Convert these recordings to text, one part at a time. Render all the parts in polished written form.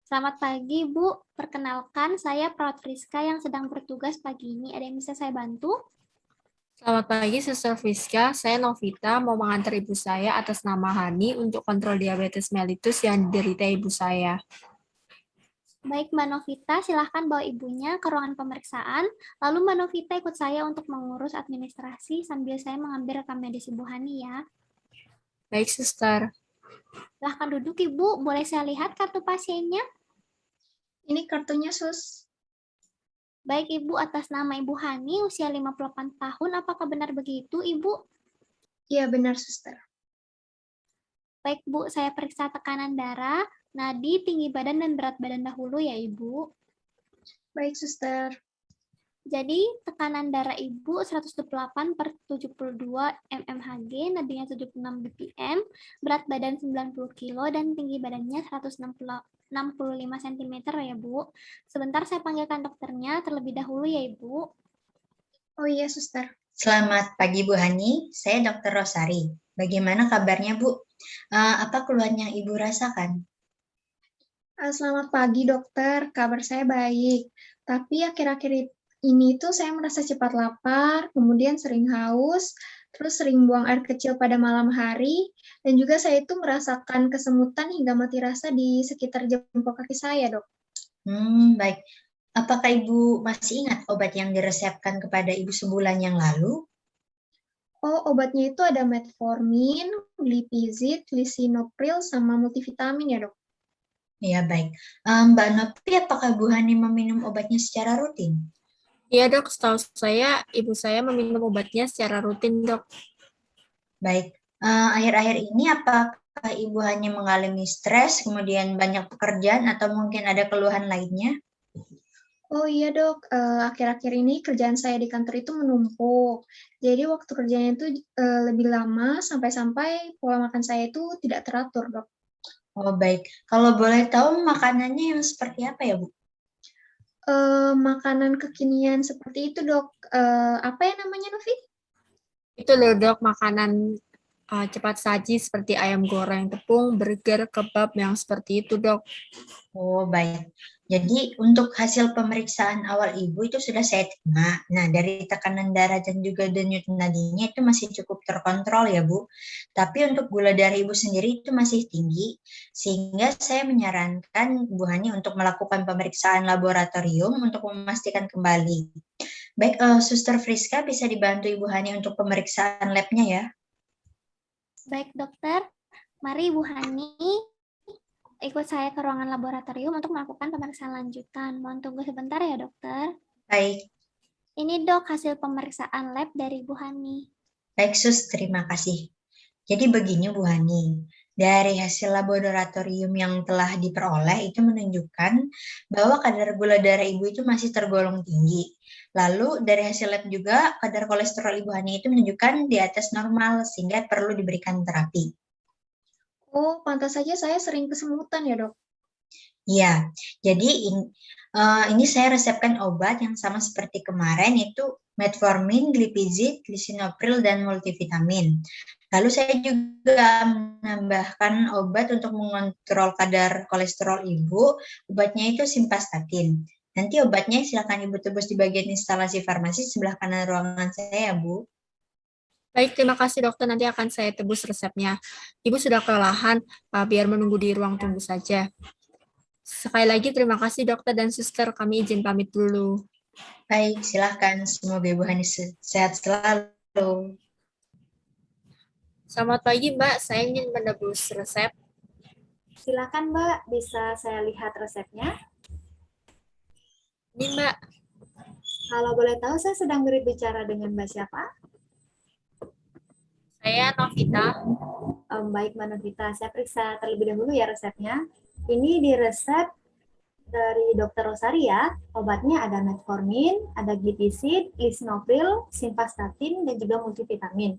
Selamat pagi, Bu. Perkenalkan, saya Perawat Friska yang sedang bertugas pagi ini. Ada yang bisa saya bantu? Selamat pagi, Suster Friska. Saya Novita, mau mengantar ibu saya atas nama Hani untuk kontrol diabetes mellitus yang diderita ibu saya. Baik, Mbak Novita, silahkan bawa ibunya ke ruangan pemeriksaan. Lalu Mbak Novita ikut saya untuk mengurus administrasi sambil saya mengambil rekam medis Ibu Hani ya. Baik, Suster. Silahkan duduk, Ibu. Boleh saya lihat kartu pasiennya? Ini kartunya, Sus. Baik, Ibu, atas nama Ibu Hani, usia 58 tahun. Apakah benar begitu, Ibu? Iya, benar, Suster. Baik, Bu. Saya periksa tekanan darah, nadi, tinggi badan, dan berat badan dahulu ya, Ibu. Baik, Suster. Jadi tekanan darah Ibu 128/72 mmHg, nadinya 76 bpm, berat badan 90 kg, dan tinggi badannya 165 cm ya Bu. Sebentar saya panggilkan dokternya terlebih dahulu ya Ibu. Oh iya, Suster. Selamat pagi Bu Hani, saya Dr. Rosari. Bagaimana kabarnya Bu? Apa keluhan yang Ibu rasakan? Selamat pagi, dokter. Kabar saya baik. Tapi akhir-akhir ini tuh saya merasa cepat lapar, kemudian sering haus, terus sering buang air kecil pada malam hari, dan juga saya itu merasakan kesemutan hingga mati rasa di sekitar jempol kaki saya, dok. Baik. Apakah Ibu masih ingat obat yang diresepkan kepada Ibu sebulan yang lalu? Oh, obatnya itu ada metformin, glipizid, lisinopril, sama multivitamin ya, dok? Ya, baik. Mbak Nopi, apakah Bu Hani meminum obatnya secara rutin? Iya, Dok. Setahu saya, ibu saya meminum obatnya secara rutin, Dok. Baik. Akhir-akhir ini apakah Ibu hanya mengalami stres, kemudian banyak pekerjaan, atau mungkin ada keluhan lainnya? Oh iya dok, akhir-akhir ini kerjaan saya di kantor itu menumpuk. Jadi waktu kerjanya itu lebih lama sampai-sampai pola makan saya itu tidak teratur dok. Oh, baik. Kalau boleh tahu makanannya yang seperti apa ya Bu? Makanan kekinian seperti itu dok, apa ya namanya Novi? Itu loh, Dok, makanan cepat saji seperti ayam goreng, tepung, burger, kebab yang seperti itu, Dok. Oh, baik. Jadi untuk hasil pemeriksaan awal Ibu itu sudah saya terima. Nah, dari tekanan darah dan juga denyut nadinya itu masih cukup terkontrol ya, Bu. Tapi untuk gula darah Ibu sendiri itu masih tinggi, sehingga saya menyarankan Bu Hani untuk melakukan pemeriksaan laboratorium untuk memastikan kembali. Baik, Suster Friska bisa dibantu Ibu Hani untuk pemeriksaan labnya ya. Baik dokter, mari Ibu Hani ikut saya ke ruangan laboratorium untuk melakukan pemeriksaan lanjutan. Mohon tunggu sebentar ya dokter. Baik. Ini dok hasil pemeriksaan lab dari Ibu Hani. Baik, Sus, terima kasih. Jadi begini Bu Hani, dari hasil laboratorium yang telah diperoleh itu menunjukkan bahwa kadar gula darah Ibu itu masih tergolong tinggi. Lalu dari hasil lab juga kadar kolesterol Ibu Hani itu menunjukkan di atas normal sehingga perlu diberikan terapi. Oh, pantas saja saya sering kesemutan ya dok. Iya, jadi ini saya resepkan obat yang sama seperti kemarin itu metformin, glipizid, lisinopril, dan multivitamin. Lalu saya juga menambahkan obat untuk mengontrol kadar kolesterol Ibu, obatnya itu simvastatin. Nanti obatnya silakan Ibu tebus di bagian instalasi farmasi sebelah kanan ruangan saya, Bu. Baik, terima kasih, Dokter. Nanti akan saya tebus resepnya. Ibu sudah kelelahan, biar menunggu di ruang tunggu saja. Sekali lagi terima kasih dokter dan suster, kami izin pamit dulu. Baik, silahkan. Semoga Ibu Hani sehat selalu. Selamat pagi Mbak, saya ingin menebus resep. Silakan Mbak, bisa saya lihat resepnya? Ini Mbak. Kalau boleh tahu saya sedang berbicara dengan Mbak siapa? Saya Novita. Baik Mbak Novita, saya periksa terlebih dahulu ya resepnya. Ini di resep dari Dr. Rosari ya. Obatnya ada metformin, ada glipizid, lisinopril, simvastatin, dan juga multivitamin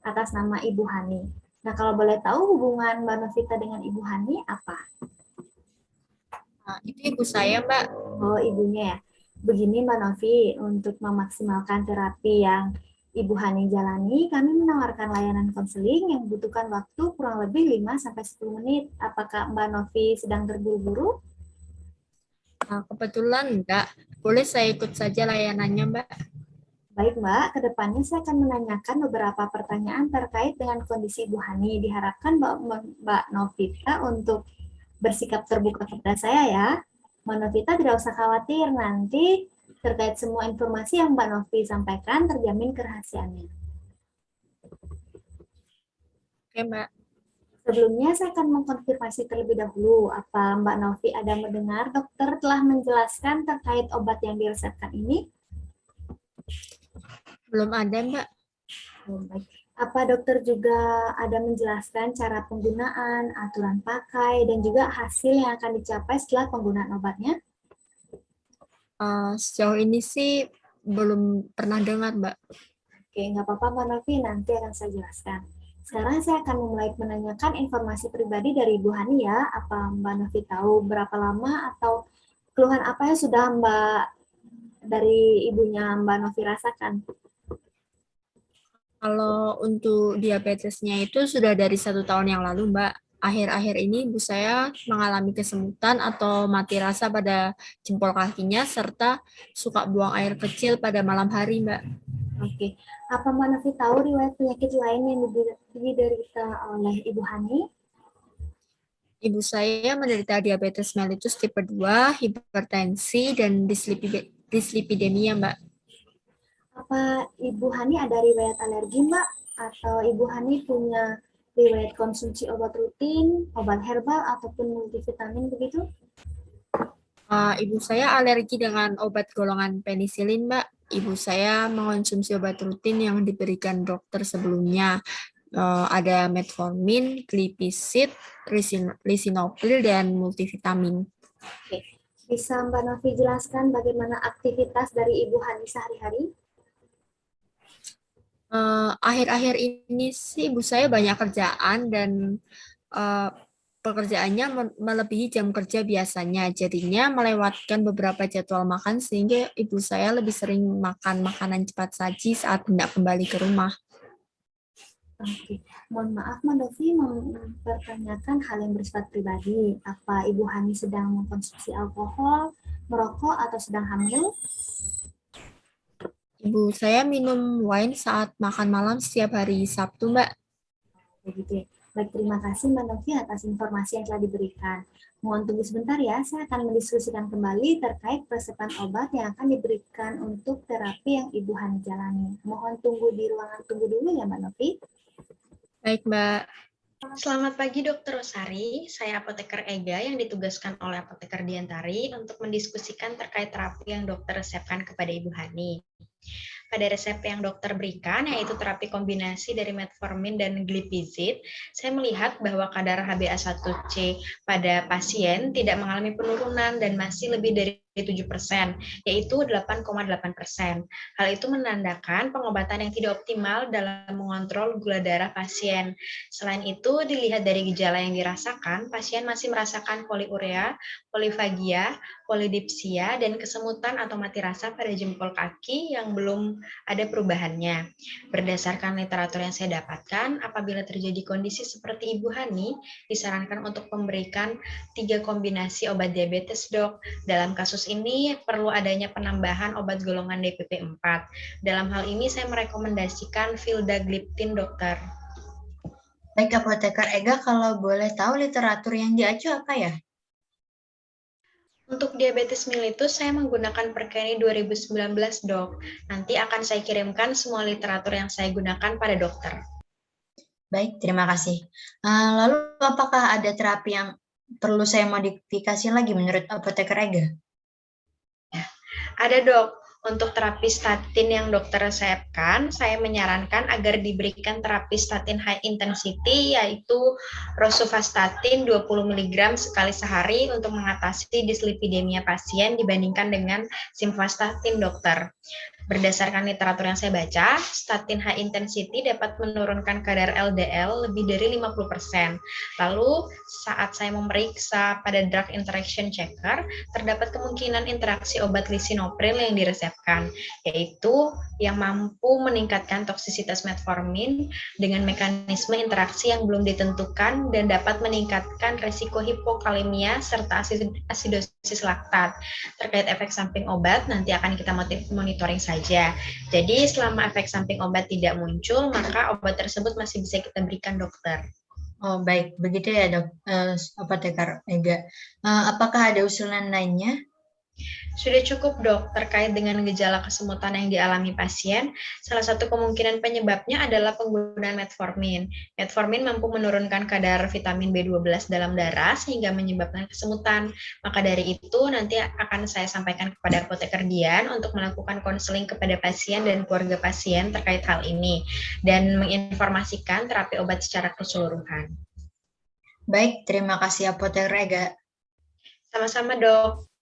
atas nama Ibu Hani. Nah, kalau boleh tahu hubungan Mbak Novita dengan Ibu Hani apa? Nah, itu ibu saya Mbak. Oh, ibunya ya. Begini Mbak Novi, untuk memaksimalkan terapi yang Ibu Hani jalani, kami menawarkan layanan konseling yang membutuhkan waktu kurang lebih 5-10 menit. Apakah Mbak Novi sedang terburu-buru? Kebetulan enggak. Boleh saya ikut saja layanannya, Mbak. Baik, Mbak. Kedepannya saya akan menanyakan beberapa pertanyaan terkait dengan kondisi Ibu Hani. Diharapkan Mbak Novita untuk bersikap terbuka kepada saya ya. Mbak Novita tidak usah khawatir, nanti terkait semua informasi yang Mbak Novi sampaikan terjamin kerahasiaannya. Oke, Mbak. Sebelumnya saya akan mengkonfirmasi terlebih dahulu, apa Mbak Novi ada mendengar dokter telah menjelaskan terkait obat yang diresepkan ini? Belum ada, Mbak. Baik. Apa dokter juga ada menjelaskan cara penggunaan, aturan pakai, dan juga hasil yang akan dicapai setelah penggunaan obatnya? Sejauh ini sih belum pernah dengar, Mbak. Oke, nggak apa-apa Mbak Novi, nanti akan saya jelaskan. Sekarang saya akan mulai menanyakan informasi pribadi dari Ibu Hani ya. Apa Mbak Novi tahu berapa lama atau keluhan apa yang sudah dari ibunya Mbak Novi rasakan? Kalau untuk diabetesnya itu sudah dari 1 tahun yang lalu, Mbak. Akhir-akhir ini ibu saya mengalami kesemutan atau mati rasa pada jempol kakinya, serta suka buang air kecil pada malam hari, Mbak. Oke, apa Mbak Novi tahu riwayat penyakit lain yang diderita oleh Ibu Hani? Ibu saya menderita diabetes mellitus tipe 2, hipertensi, dan dislipidemia, Mbak. Apa Ibu Hani ada riwayat alergi, Mbak? Atau Ibu Hani punya riwayat konsumsi obat rutin, obat herbal, ataupun multivitamin begitu? Ibu saya alergi dengan obat golongan penisilin, Mbak. Ibu saya mengonsumsi obat rutin yang diberikan dokter sebelumnya. Ada metformin, glipisid, lisinopril, dan multivitamin. Oke. Bisa Mbak Novi jelaskan bagaimana aktivitas dari Ibu Hani sehari-hari? Akhir-akhir ini sih ibu saya banyak kerjaan dan pekerjaannya melebihi jam kerja biasanya. Jadinya melewatkan beberapa jadwal makan sehingga ibu saya lebih sering makan makanan cepat saji saat hendak kembali ke rumah. Oke, mohon maaf Mbak Novi mempertanyakan hal yang bersifat pribadi. Apa Ibu Hani sedang mengkonsumsi alkohol, merokok, atau sedang hamil? Ibu saya minum wine saat makan malam setiap hari Sabtu, Mbak. Begitu ya. Baik, terima kasih Mbak Novi atas informasi yang telah diberikan. Mohon tunggu sebentar ya, saya akan mendiskusikan kembali terkait resepan obat yang akan diberikan untuk terapi yang Ibu Hani jalani. Mohon tunggu di ruangan tunggu dulu ya Mbak Novi. Baik, Mbak. Selamat pagi Dr. Rosari, saya apoteker Ega yang ditugaskan oleh apoteker Diantari untuk mendiskusikan terkait terapi yang dokter resepkan kepada Ibu Hani. Pada resep yang dokter berikan, yaitu terapi kombinasi dari metformin dan glipisid, saya melihat bahwa kadar HbA1c pada pasien tidak mengalami penurunan dan masih lebih dari 7%, yaitu 8,8%. Hal itu menandakan pengobatan yang tidak optimal dalam mengontrol gula darah pasien. Selain itu, dilihat dari gejala yang dirasakan, pasien masih merasakan poliurea, polifagia, polidipsia, dan kesemutan atau mati rasa pada jempol kaki yang belum ada perubahannya. Berdasarkan literatur yang saya dapatkan, apabila terjadi kondisi seperti Ibu Hani, disarankan untuk memberikan 3 kombinasi obat diabetes, Dok. Dalam kasus ini perlu adanya penambahan obat golongan DPP-4. Dalam hal ini saya merekomendasikan vildagliptin, Dokter. Baik, apoteker Ega, kalau boleh tahu literatur yang diacu apa ya? Untuk diabetes mellitus, saya menggunakan Perkeni 2019, Dok. Nanti akan saya kirimkan semua literatur yang saya gunakan pada dokter. Baik, terima kasih. Lalu, apakah ada terapi yang perlu saya modifikasi lagi menurut apoteker Ega? Ada, Dok. Untuk terapi statin yang dokter resepkan, saya menyarankan agar diberikan terapi statin high intensity, yaitu rosuvastatin 20 mg sekali sehari untuk mengatasi dislipidemia pasien dibandingkan dengan simvastatin, dokter. Berdasarkan literatur yang saya baca, statin high intensity dapat menurunkan kadar LDL lebih dari 50%. Lalu, saat saya memeriksa pada drug interaction checker, terdapat kemungkinan interaksi obat lisinopril yang diresepkan, yaitu yang mampu meningkatkan toksisitas metformin dengan mekanisme interaksi yang belum ditentukan dan dapat meningkatkan resiko hipokalemia serta asidosis laktat. Terkait efek samping obat, nanti akan kita monitoring saja. Jadi selama efek samping obat tidak muncul, maka obat tersebut masih bisa kita berikan, dokter. Oh, baik. Begitu ya, Dok. Apoteker Ega. Apakah ada usulan lainnya? Sudah cukup, dok, terkait dengan gejala kesemutan yang dialami pasien. Salah satu kemungkinan penyebabnya adalah penggunaan metformin. Metformin mampu menurunkan kadar vitamin B12 dalam darah sehingga menyebabkan kesemutan. Maka dari itu nanti akan saya sampaikan kepada apoteker Dian untuk melakukan konseling kepada pasien dan keluarga pasien terkait hal ini dan menginformasikan terapi obat secara keseluruhan. Baik, terima kasih Apoteker Ega. Sama-sama, dok.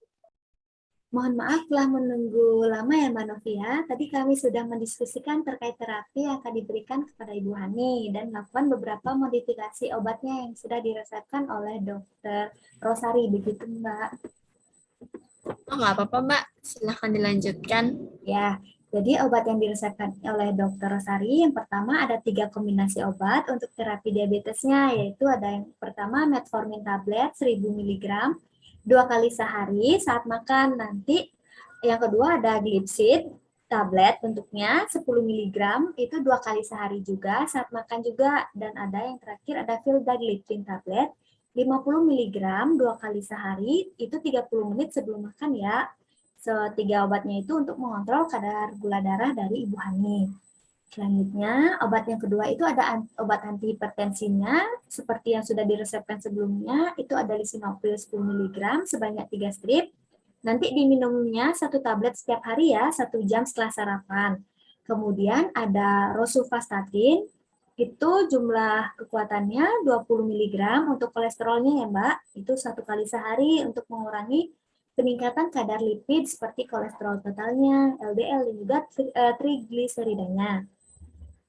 Mohon maaf telah menunggu lama ya Mbak Novia. Tadi kami sudah mendiskusikan terkait terapi yang akan diberikan kepada Ibu Hani dan melakukan beberapa modifikasi obatnya yang sudah diresepkan oleh Dokter Rosari, begitu Mbak? Oh, nggak apa-apa, Mbak. Silahkan dilanjutkan. Ya, jadi obat yang diresepkan oleh Dokter Rosari, yang pertama ada 3 kombinasi obat untuk terapi diabetesnya, yaitu ada yang pertama metformin tablet 1000 mg, 2 kali sehari saat makan. Nanti yang kedua ada glipsid tablet bentuknya 10 mg, itu 2 kali sehari juga saat makan juga. Dan ada yang terakhir ada vildagliptin tablet 50 mg 2 kali sehari, itu 30 menit sebelum makan ya. Tiga obatnya itu untuk mengontrol kadar gula darah dari Ibu Hani. Selanjutnya, obat yang kedua itu ada obat antihipertensinya, seperti yang sudah diresepkan sebelumnya, itu ada lisinopril 10 mg sebanyak 3 strip. Nanti diminumnya 1 tablet setiap hari ya, 1 jam setelah sarapan. Kemudian ada rosuvastatin, itu jumlah kekuatannya 20 mg untuk kolesterolnya ya Mbak, itu 1 kali sehari untuk mengurangi peningkatan kadar lipid seperti kolesterol totalnya, LDL, dan juga trigliseridanya.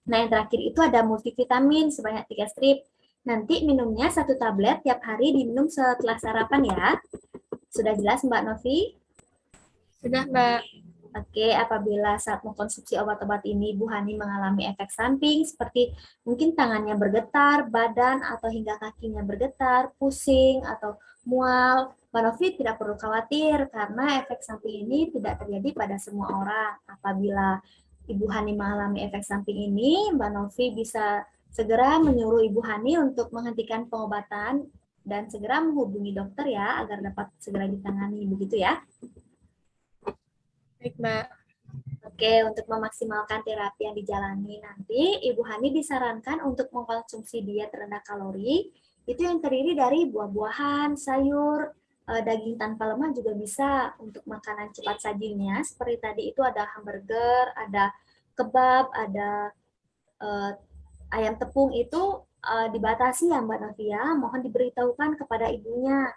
Nah, yang terakhir itu ada multivitamin sebanyak 3 strip. Nanti minumnya 1 tablet tiap hari diminum setelah sarapan ya. Sudah jelas Mbak Novi? Sudah, Mbak. Oke, apabila saat mengkonsumsi obat-obat ini Ibu Hani mengalami efek samping seperti mungkin tangannya bergetar, badan atau hingga kakinya bergetar, pusing atau mual, Mbak Novi tidak perlu khawatir karena efek samping ini tidak terjadi pada semua orang. Apabila Ibu Hani mengalami efek samping ini, Mbak Novi bisa segera menyuruh Ibu Hani untuk menghentikan pengobatan dan segera menghubungi dokter ya, agar dapat segera ditangani, begitu ya. Baik, Mbak. Oke, untuk memaksimalkan terapi yang dijalani nanti, Ibu Hani disarankan untuk mengkonsumsi diet rendah kalori, itu yang terdiri dari buah-buahan, sayur, daging tanpa lemak juga bisa. Untuk makanan cepat sajinya, seperti tadi itu ada hamburger, ada kebab, ada ayam tepung, itu dibatasi ya Mbak Novia, mohon diberitahukan kepada ibunya.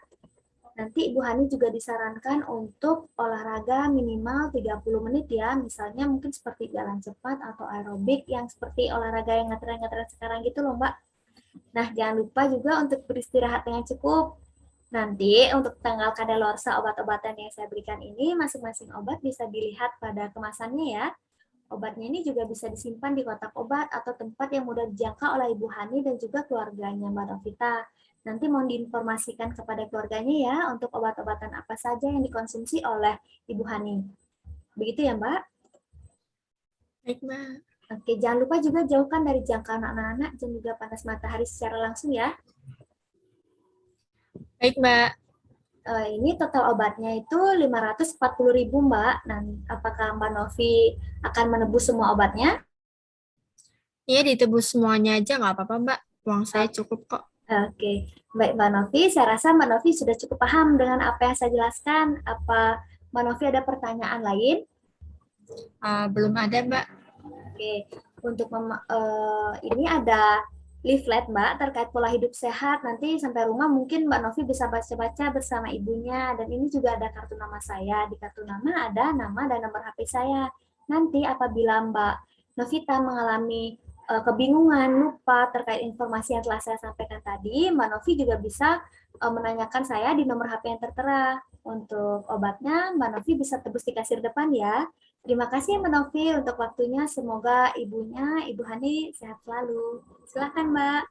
Nanti Ibu Hani juga disarankan untuk olahraga minimal 30 menit ya, misalnya mungkin seperti jalan cepat atau aerobik yang seperti olahraga yang ngetren-ngetren sekarang gitu loh Mbak. Nah, jangan lupa juga untuk beristirahat dengan cukup. Nanti untuk tanggal kadaluarsa obat-obatan yang saya berikan ini, masing-masing obat bisa dilihat pada kemasannya ya. Obatnya ini juga bisa disimpan di kotak obat atau tempat yang mudah dijangkau oleh Ibu Hani dan juga keluarganya Mbak Novita. Nanti mohon diinformasikan kepada keluarganya ya untuk obat-obatan apa saja yang dikonsumsi oleh Ibu Hani. Begitu ya Mbak? Baik, Mbak. Oke, jangan lupa juga jauhkan dari jangkauan anak-anak dan juga panas matahari secara langsung ya. Baik, Mbak. Ini total obatnya itu 540.000 Mbak. Nah, apakah Mbak Novi akan menebus semua obatnya? Iya, ditebus semuanya aja nggak apa-apa, Mbak. Uang saya cukup kok. Oke, baik Mbak Novi. Saya rasa Mbak Novi sudah cukup paham dengan apa yang saya jelaskan. Apa Mbak Novi ada pertanyaan lain? Belum ada, Mbak. Oke, untuk ini ada leaflet Mbak terkait pola hidup sehat. Nanti sampai rumah mungkin Mbak Novi bisa baca-baca bersama ibunya. Dan ini juga ada kartu nama saya. Di kartu nama ada nama dan nomor HP saya. Nanti apabila Mbak Novita mengalami kebingungan, lupa terkait informasi yang telah saya sampaikan tadi, Mbak Novi juga bisa menanyakan saya di nomor HP yang tertera. Untuk obatnya, Mbak Novi bisa tebus di kasir depan ya. Terima kasih Mbak Novi untuk waktunya. Semoga ibunya, Ibu Hani, sehat selalu. Silakan Mbak.